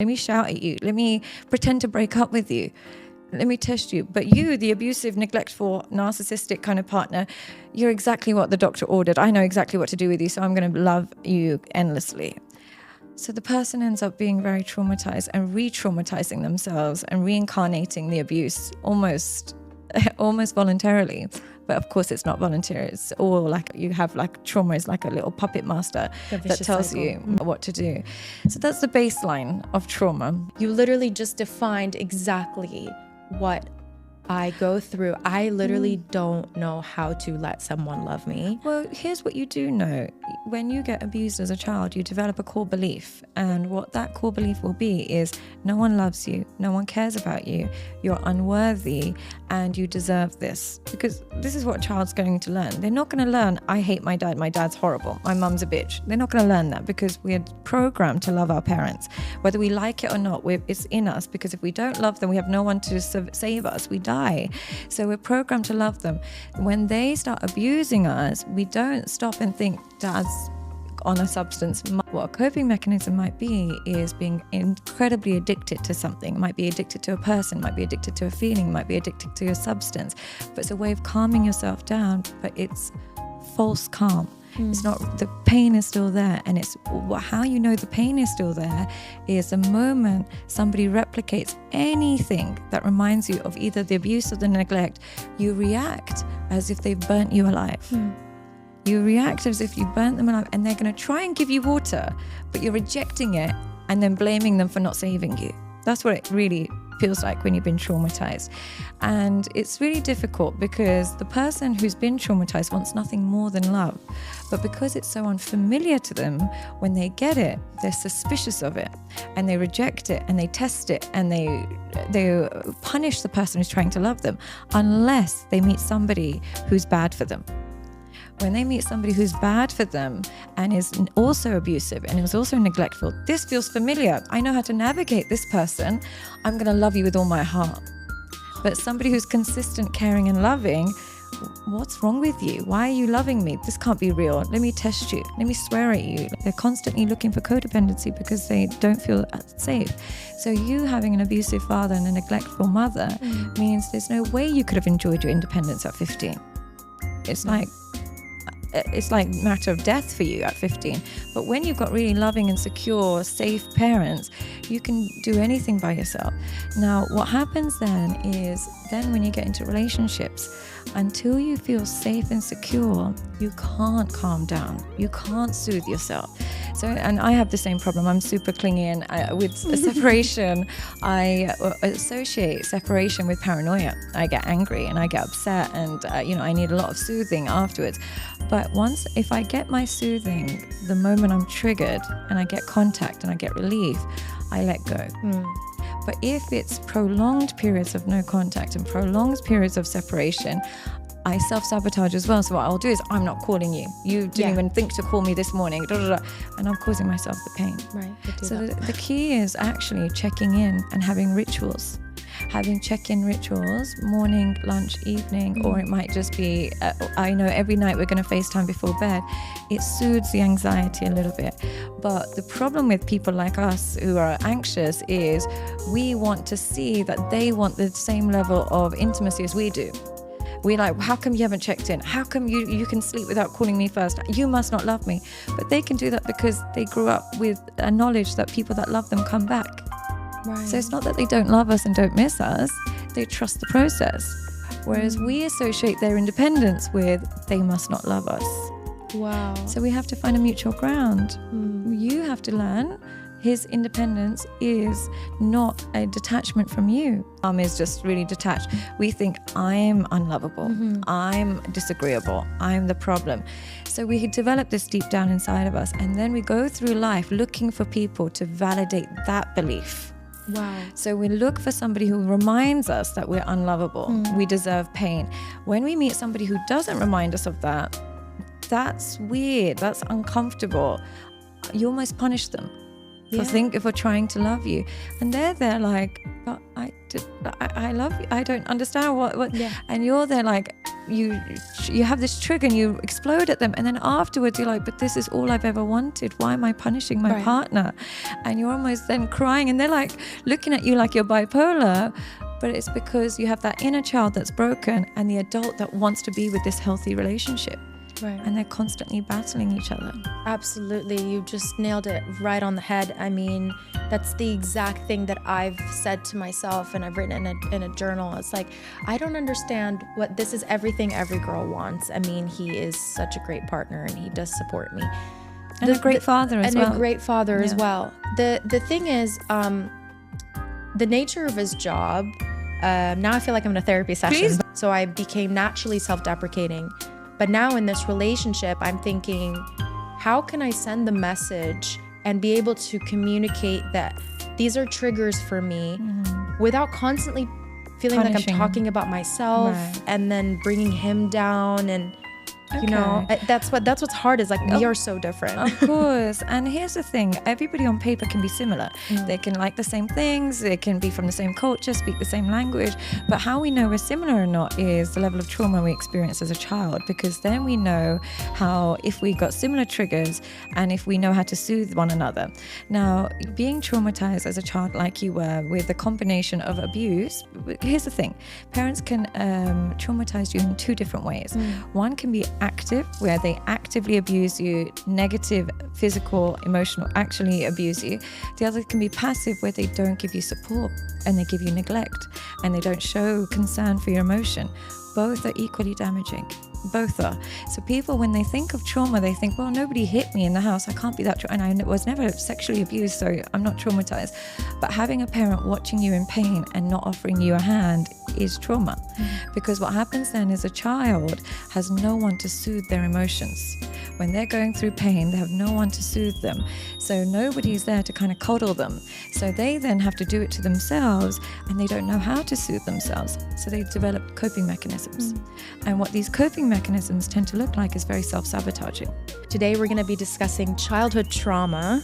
Let me shout at you. Let me pretend to break up with you. Let me test you. But you, the abusive, neglectful, narcissistic kind of partner, you're exactly what the doctor ordered. I know exactly what to do with you, so I'm going to love you endlessly. So the person ends up being very traumatized and re-traumatizing themselves and reincarnating the abuse almost voluntarily. But of course it's not voluntary. It's all like you have like trauma is like a little puppet master that tells you what to do. So that's the baseline of trauma. You literally just defined exactly what I go through. I literally don't know how to let someone love me. Well, here's what you do know. When you get abused as a child, you develop a core belief. And what that core belief will be is no one loves you, no one cares about you, you're unworthy, and you deserve this. Because this is what a child's going to learn. They're not going to learn, I hate my dad's horrible, my mum's a bitch. They're not going to learn that because we're programmed to love our parents. Whether we like it or not, it's in us, because if we don't love them, we have no one to save us, we die. So we're programmed to love them. When they start abusing us, we don't stop and think, dad's on a substance. What a coping mechanism might be is being incredibly addicted to something. It might be addicted to a person, might be addicted to a feeling, might be addicted to a substance. But it's a way of calming yourself down, but it's false calm. It's not, the pain is still there. And it's how you know the pain is still there is the moment somebody replicates anything that reminds you of either the abuse or the neglect, you react as if they've burnt you alive. You react as if you burnt them alive, and they're going to try and give you water, but you're rejecting it and then blaming them for not saving you. That's what it really feels like when you've been traumatized. And it's really difficult because the person who's been traumatized wants nothing more than love. But because it's so unfamiliar to them, when they get it, they're suspicious of it and they reject it and they test it and they punish the person who's trying to love them unless they meet somebody who's bad for them. When they meet somebody who's bad for them and is also abusive and is also neglectful, this feels familiar. I know how to navigate this person. I'm going to love you with all my heart. But somebody who's consistent, caring and loving, what's wrong with you? Why are you loving me? This can't be real. Let me test you. Let me swear at you. They're constantly looking for codependency because they don't feel safe. So you having an abusive father and a neglectful mother means there's no way you could have enjoyed your independence at 15. It's like a matter of death for you at 15. But when you've got really loving and secure, safe parents, you can do anything by yourself. Now, what happens then is when you get into relationships, until you feel safe and secure, you can't calm down. You can't soothe yourself. So, and I have the same problem. I'm super clingy, and with separation, I associate separation with paranoia. I get angry and I get upset, and I need a lot of soothing afterwards. But if I get my soothing the moment I'm triggered and I get contact and I get relief, I let go. But if it's prolonged periods of no contact and prolonged periods of separation, I self-sabotage as well. So what I'll do is, I'm not calling you. You didn't even think to call me this morning, and I'm causing myself the pain. Right. So the key is actually checking in and having rituals. Having check-in rituals, morning, lunch, evening, or it might just be, I know every night we're going to FaceTime before bed. It soothes the anxiety a little bit. But the problem with people like us who are anxious is we want to see that they want the same level of intimacy as we do. We're like, how come you haven't checked in? How come you can sleep without calling me first? You must not love me. But they can do that because they grew up with a knowledge that people that love them come back. Right. So it's not that they don't love us and don't miss us, they trust the process. Whereas we associate their independence with they must not love us. Wow. So we have to find a mutual ground. You have to learn his independence is not a detachment from you. Is just really detached. We think I'm unlovable, I'm disagreeable, I'm the problem. So we develop this deep down inside of us, and then we go through life looking for people to validate that belief. Wow. So we look for somebody who reminds us that we're unlovable, we deserve pain. When we meet somebody who doesn't remind us of that, that's weird, that's uncomfortable. You almost punish them for trying to love you. And they're like, but I love you. I don't understand what. Yeah. And you're there like, you have this trigger and you explode at them, and then afterwards you're like, but this is all I've ever wanted. Why am I punishing my partner? And you're almost then crying, and they're like looking at you like you're bipolar. But it's because you have that inner child that's broken and the adult that wants to be with this healthy relationship. Right. And they're constantly battling each other. Absolutely. You just nailed it right on the head. I mean, that's the exact thing that I've said to myself, and I've written in a journal. It's like, I don't understand what this is. Everything every girl wants. I mean, he is such a great partner and he does support me. And a great father as well. And a great father as well. The thing is, the nature of his job, now I feel like I'm in a therapy session. Please. So I became naturally self-deprecating. But now in this relationship, I'm thinking, how can I send the message and be able to communicate that these are triggers for me without constantly feeling like I'm talking about myself and then bringing him down, and you know, that's what's hard is like, we are so different. Of course. And here's the thing, everybody on paper can be similar. They can like the same things, they can be from the same culture, speak the same language, but how we know we're similar or not is the level of trauma we experienced as a child, because then we know how, if we got similar triggers and if we know how to soothe one another. Now, being traumatized as a child like you were with a combination of abuse, here's the thing, parents can traumatize you in two different ways. One can be active, where they actively abuse you, negative, physical, emotional, actually abuse you. The other can be passive, where they don't give you support and they give you neglect and they don't show concern for your emotion. Both are equally damaging. Both are. So people, when they think of trauma, they think, well, nobody hit me in the house, I can't be that and I was never sexually abused, so I'm not traumatized. But having a parent watching you in pain and not offering you a hand is trauma. Because what happens then is a child has no one to soothe their emotions. When they're going through pain, they have no one to soothe them. So nobody's there to kind of coddle them. So they then have to do it to themselves, and they don't know how to soothe themselves. So they develop coping mechanisms. And what these coping mechanisms tend to look like is very self-sabotaging. Today we're going to be discussing childhood trauma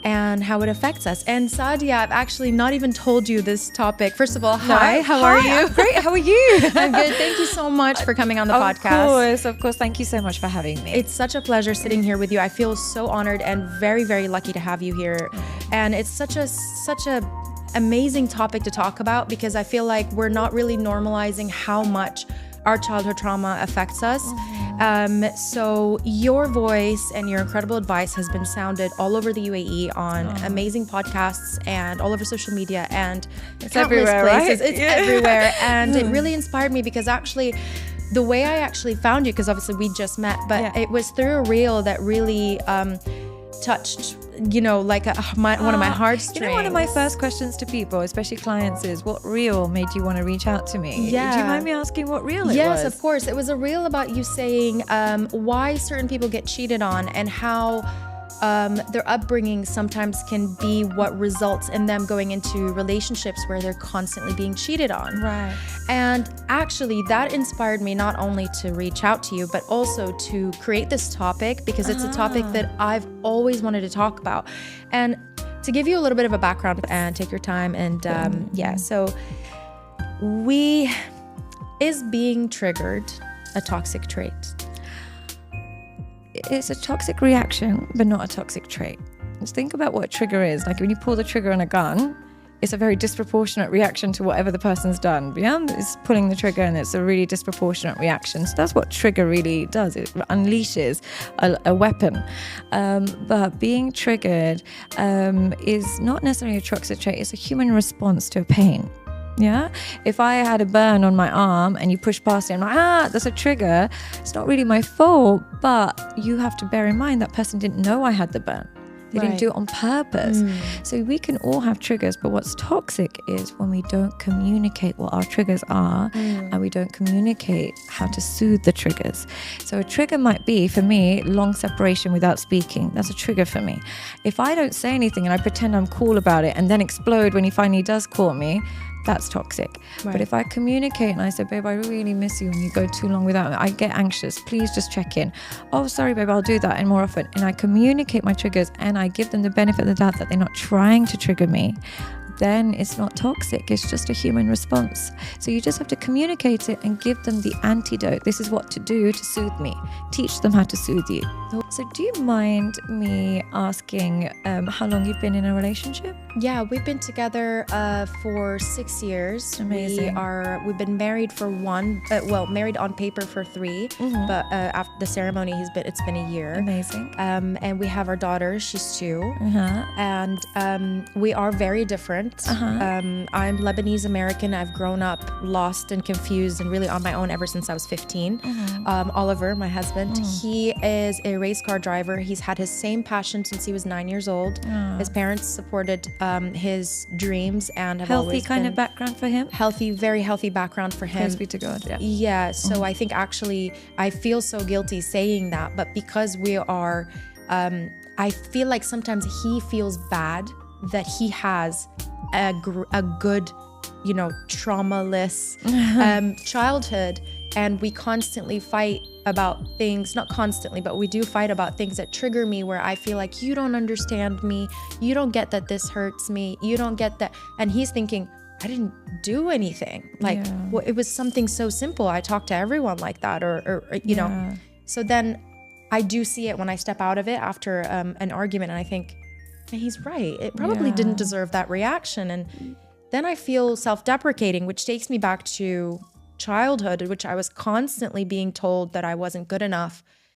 and how it affects us. And Sadia, I've actually not even told you this topic. First of all, hi, how are you? I'm great, how are you? I'm good. Thank you so much for coming on the podcast. Of course. Thank you so much for having me. It's such a pleasure sitting here with you. I feel so honored and very, very lucky to have you here. And it's such a amazing topic to talk about, because I feel like we're not really normalizing how much our childhood trauma affects us. So your voice and your incredible advice has been sounded all over the UAE on amazing podcasts and all over social media, and it's everywhere, places. right? It's everywhere. And it really inspired me, because actually the way I actually found you, because obviously we just met, but it was through a reel that really touched, you know, like one of my heartstrings. You know, one of my first questions to people, especially clients, is what reel made you want to reach out to me? Yeah. Do you mind me asking what reel it was? Yes, of course. It was a reel about you saying why certain people get cheated on, and how their upbringing sometimes can be what results in them going into relationships where they're constantly being cheated on. Right. And actually that inspired me not only to reach out to you, but also to create this topic, because it's a topic that I've always wanted to talk about. And to give you a little bit of a background, and take your time, and so is being triggered a toxic trait? It's a toxic reaction, but not a toxic trait. Just think about what a trigger is. Like when you pull the trigger on a gun, it's a very disproportionate reaction to whatever the person's done. Yeah, it's pulling the trigger, and it's a really disproportionate reaction. So that's what trigger really does. It unleashes a weapon. But being triggered is not necessarily a toxic trait. It's a human response to a pain. Yeah, if I had a burn on my arm and you push past it, I'm like, that's a trigger. It's not really my fault, but you have to bear in mind that person didn't know I had the burn. They didn't do it on purpose. So we can all have triggers, but what's toxic is when we don't communicate what our triggers are, and we don't communicate how to soothe the triggers. So a trigger might be, for me, long separation without speaking. That's a trigger for me. If I don't say anything and I pretend I'm cool about it and then explode when he finally does call me, that's toxic. Right. But if I communicate and I say, babe, I really miss you, and you go too long without me, I get anxious, please just check in. Oh, sorry, babe, I'll do that, and more often. And I communicate my triggers, and I give them the benefit of the doubt that they're not trying to trigger me. then it's not toxic. It's just a human response. So you just have to communicate it and give them the antidote. This is what to do to soothe me. Teach them how to soothe you. So do you mind me asking how long you've been in a relationship? Yeah, we've been together for 6 years. Amazing. We've been married for married on paper for 3, but after the ceremony, it's been a year. Amazing. And we have our daughter, she's 2, Uh-huh. and we are very different. I'm Lebanese American. I've grown up lost and confused and really on my own ever since I was 15. Oliver, my husband, he is a race car driver. He's had his same passion since he was 9 years old. His parents supported his dreams and have Healthy always kind been of background for him? healthy, very healthy background for him. Praise be to God. Yeah. Yeah, so I think actually I feel so guilty saying that, but because we are, I feel like sometimes he feels bad that he has a good, trauma-less childhood, and we constantly fight about things, not constantly, but we do fight about things that trigger me, where I feel like you don't understand me, you don't get that this hurts me, you don't get that, and he's thinking, I didn't do anything. Like, well, it was something so simple. I talk to everyone like that, or you know. So then I do see it when I step out of it after an argument, and I think, he's right. It probably didn't deserve that reaction. And then I feel self-deprecating, which takes me back to childhood, which I was constantly being told that I wasn't good enough.